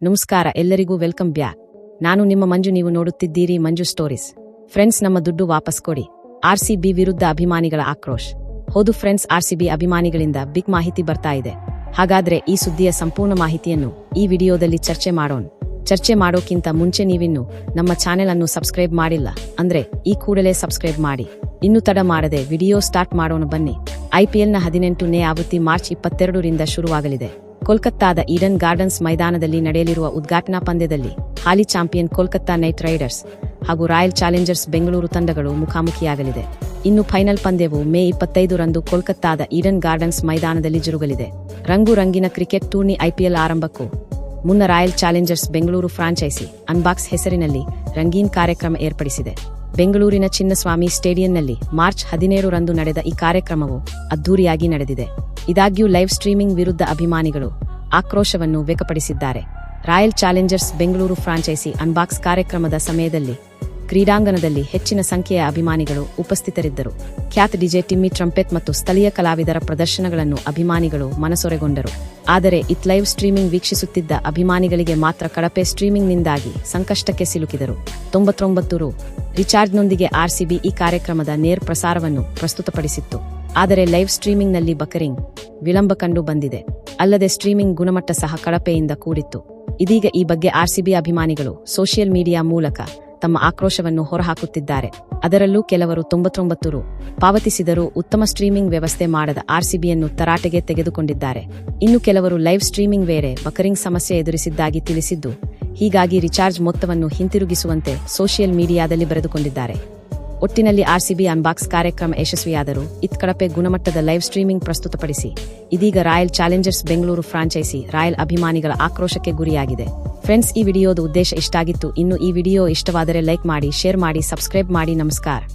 ನಮಸ್ಕಾರ ಎಲ್ಲರಿಗೂ welcome back. ನಾನು ನಿಮ್ಮ ಮಂಜು, ನೀವು ನೋಡುತ್ತಿದ್ದೀರಿ ಮಂಜು ಸ್ಟೋರೀಸ್. ಫ್ರೆಂಡ್ಸ್, ನಮ್ಮ ದುಡ್ಡು ವಾಪಸ್ ಕೊಡಿ. ಆರ್ಸಿಬಿ ವಿರುದ್ಧ ಅಭಿಮಾನಿಗಳ ಆಕ್ರೋಶ. ಹೌದು ಫ್ರೆಂಡ್ಸ್, ಆರ್ಸಿಬಿ ಅಭಿಮಾನಿಗಳಿಂದ ಬಿಗ್ ಮಾಹಿತಿ ಬರ್ತಾ ಇದೆ. ಹಾಗಾದ್ರೆ ಈ ಸುದ್ದಿಯ ಸಂಪೂರ್ಣ ಮಾಹಿತಿಯನ್ನು ಈ ವಿಡಿಯೋದಲ್ಲಿ ಚರ್ಚೆ ಮಾಡೋಣ. ಚರ್ಚೆ ಮಾಡೋಕ್ಕಿಂತ ಮುಂಚೆ ನೀವಿನ್ನು ನಮ್ಮ ಚಾನೆಲ್ ಅನ್ನು ಸಬ್ಸ್ಕ್ರೈಬ್ ಮಾಡಿಲ್ಲ ಅಂದ್ರೆ ಈ ಕೂಡಲೇ ಸಬ್ಸ್ಕ್ರೈಬ್ ಮಾಡಿ. ಇನ್ನು ತಡ ಮಾಡದೆ ವಿಡಿಯೋ ಸ್ಟಾರ್ಟ್ ಮಾಡೋಣ ಬನ್ನಿ. ಐಪಿಎಲ್ನ 18ನೇ ಆವೃತ್ತಿ ಮಾರ್ಚ್ 22ರಿಂದ ಶುರುವಾಗಲಿದೆ. ಕೋಲ್ಕತ್ತಾದ ಈಡನ್ ಗಾರ್ಡನ್ಸ್ ಮೈದಾನದಲ್ಲಿ ನಡೆಯಲಿರುವ ಉದ್ಘಾಟನಾ ಪಂದ್ಯದಲ್ಲಿ ಹಾಲಿ ಚಾಂಪಿಯನ್ ಕೋಲ್ಕತ್ತಾ ನೈಟ್ ರೈಡರ್ಸ್ ಹಾಗೂ ರಾಯಲ್ ಚಾಲೆಂಜರ್ಸ್ ಬೆಂಗಳೂರು ತಂಡಗಳು ಮುಖಾಮುಖಿಯಾಗಲಿದೆ. ಇನ್ನು ಫೈನಲ್ ಪಂದ್ಯವು ಮೇ 25ರಂದು ಕೋಲ್ಕತ್ತಾದ ಈಡನ್ ಗಾರ್ಡನ್ಸ್ ಮೈದಾನದಲ್ಲಿ ಜರುಗಲಿದೆ. ರಂಗು ರಂಗಿನ ಕ್ರಿಕೆಟ್ ಟೂರ್ನಿ ಐಪಿಎಲ್ ಆರಂಭಕ್ಕೂ ಮುನ್ನ Royal Challengers Bengaluru franchise unbox ಹೆಸರಿನಲ್ಲಿ ರಂಗೀನ್ ಕಾರ್ಯಕ್ರಮ ಏರ್ಪಡಿಸಿದೆ. ಬೆಂಗಳೂರಿನ ಚಿನ್ನಸ್ವಾಮಿ ಸ್ಟೇಡಿಯಂನಲ್ಲಿ ಮಾರ್ಚ್ 17ರಂದು ನಡೆದ ಈ ಕಾರ್ಯಕ್ರಮವು ಅದ್ದೂರಿಯಾಗಿ ನಡೆದಿದೆ. ಇದಾಗ್ಯೂ ಲೈವ್ ಸ್ಟ್ರೀಮಿಂಗ್ ವಿರುದ್ಧ ಅಭಿಮಾನಿಗಳು ಆಕ್ರೋಶವನ್ನು ವ್ಯಕ್ತಪಡಿಸಿದ್ದಾರೆ. Royal Challengers Bengaluru franchise unbox ಕಾರ್ಯಕ್ರಮದ ಸಮಯದಲ್ಲಿ ಕ್ರೀಡಾಂಗಣದಲ್ಲಿ ಹೆಚ್ಚಿನ ಸಂಖ್ಯೆಯ ಅಭಿಮಾನಿಗಳು ಉಪಸ್ಥಿತರಿದ್ದರು. ಖ್ಯಾತ ಡಿಜೆ ಟಿಮ್ಮಿ ಟ್ರಂಪೆಟ್ ಮತ್ತು ಸ್ಥಳೀಯ ಕಲಾವಿದರ ಪ್ರದರ್ಶನಗಳನ್ನು ಅಭಿಮಾನಿಗಳು ಮನಸೊರೆಗೊಂಡರು. ಆದರೆ ಇತ್ ಲೈವ್ ಸ್ಟ್ರೀಮಿಂಗ್ ವೀಕ್ಷಿಸುತ್ತಿದ್ದ ಅಭಿಮಾನಿಗಳಿಗೆ ಮಾತ್ರ ಕಳಪೆ ಸ್ಟ್ರೀಮಿಂಗ್ನಿಂದಾಗಿ ಸಂಕಷ್ಟಕ್ಕೆ ಸಿಲುಕಿದರು. 99 ರು ರಿಚಾರ್ಜ್ನೊಂದಿಗೆ ಆರ್ಸಿಬಿ ಈ ಕಾರ್ಯಕ್ರಮದ ನೇರ ಪ್ರಸಾರವನ್ನು ಪ್ರಸ್ತುತಪಡಿಸಿತ್ತು. ಆದರೆ ಲೈವ್ ಸ್ಟ್ರೀಮಿಂಗ್ನಲ್ಲಿ ಬಕರಿಂಗ್ ವಿಳಂಬ ಕಂಡು ಬಂದಿದೆ. ಅಲ್ಲದೆ ಸ್ಟ್ರೀಮಿಂಗ್ ಗುಣಮಟ್ಟ ಸಹ ಕಳಪೆಯಿಂದ ಕೂಡಿತ್ತು. ಇದೀಗ ಈ ಬಗ್ಗೆ ಆರ್ಸಿಬಿ ಅಭಿಮಾನಿಗಳು ಸೋಷಿಯಲ್ ಮೀಡಿಯಾ ಮೂಲಕ ತಮ್ಮ ಆಕ್ರೋಶವನ್ನು ಹೊರಹಾಕುತ್ತಿದ್ದಾರೆ. ಅದರಲ್ಲೂ ಕೆಲವರು 99 ರು ಪಾವತಿಸಿದರೂ ಉತ್ತಮ ಸ್ಟ್ರೀಮಿಂಗ್ ವ್ಯವಸ್ಥೆ ಮಾಡದ ಆರ್ಸಿಬಿಯನ್ನು ತರಾಟೆಗೆ ತೆಗೆದುಕೊಂಡಿದ್ದಾರೆ. ಇನ್ನು ಕೆಲವರು ಲೈವ್ ಸ್ಟ್ರೀಮಿಂಗ್ ವೇಳೆ ಬಕರಿಂಗ್ ಸಮಸ್ಯೆ ಎದುರಿಸಿದ್ದಾಗಿ ತಿಳಿಸಿದ್ದು, ಹೀಗಾಗಿ ರಿಚಾರ್ಜ್ ಮೊತ್ತವನ್ನು ಹಿಂತಿರುಗಿಸುವಂತೆ ಸೋಷಿಯಲ್ ಮೀಡಿಯಾದಲ್ಲಿ ಬರೆದುಕೊಂಡಿದ್ದಾರೆ. ಒಟ್ಟಿನಲ್ಲಿ ಆರ್ಸಿಬಿ ಅನ್ಬಾಕ್ಸ್ ಕಾರ್ಯಕ್ರಮ ಯಶಸ್ವಿಯಾದರೂ ಇತ್ ಕಳಪೆ ಗುಣಮಟ್ಟದ ಲೈವ್ ಸ್ಟ್ರೀಮಿಂಗ್ ಪ್ರಸ್ತುತಪಡಿಸಿ ಇದೀಗ Royal Challengers Bengaluru franchise Royal ಅಭಿಮಾನಿಗಳ ಆಕ್ರೋಶಕ್ಕೆ ಗುರಿಯಾಗಿದೆ. ಫ್ರೆಂಡ್ಸ್, ಈ ವಿಡಿಯೋದ ಉದ್ದೇಶ ಇಷ್ಟಾಗಿತ್ತು. ಇನ್ನು ಈ ವಿಡಿಯೋ ಇಷ್ಟವಾದರೆ ಲೈಕ್ ಮಾಡಿ, ಶೇರ್ ಮಾಡಿ, ಸಬ್ಸ್ಕ್ರೈಬ್ ಮಾಡಿ. ನಮಸ್ಕಾರ.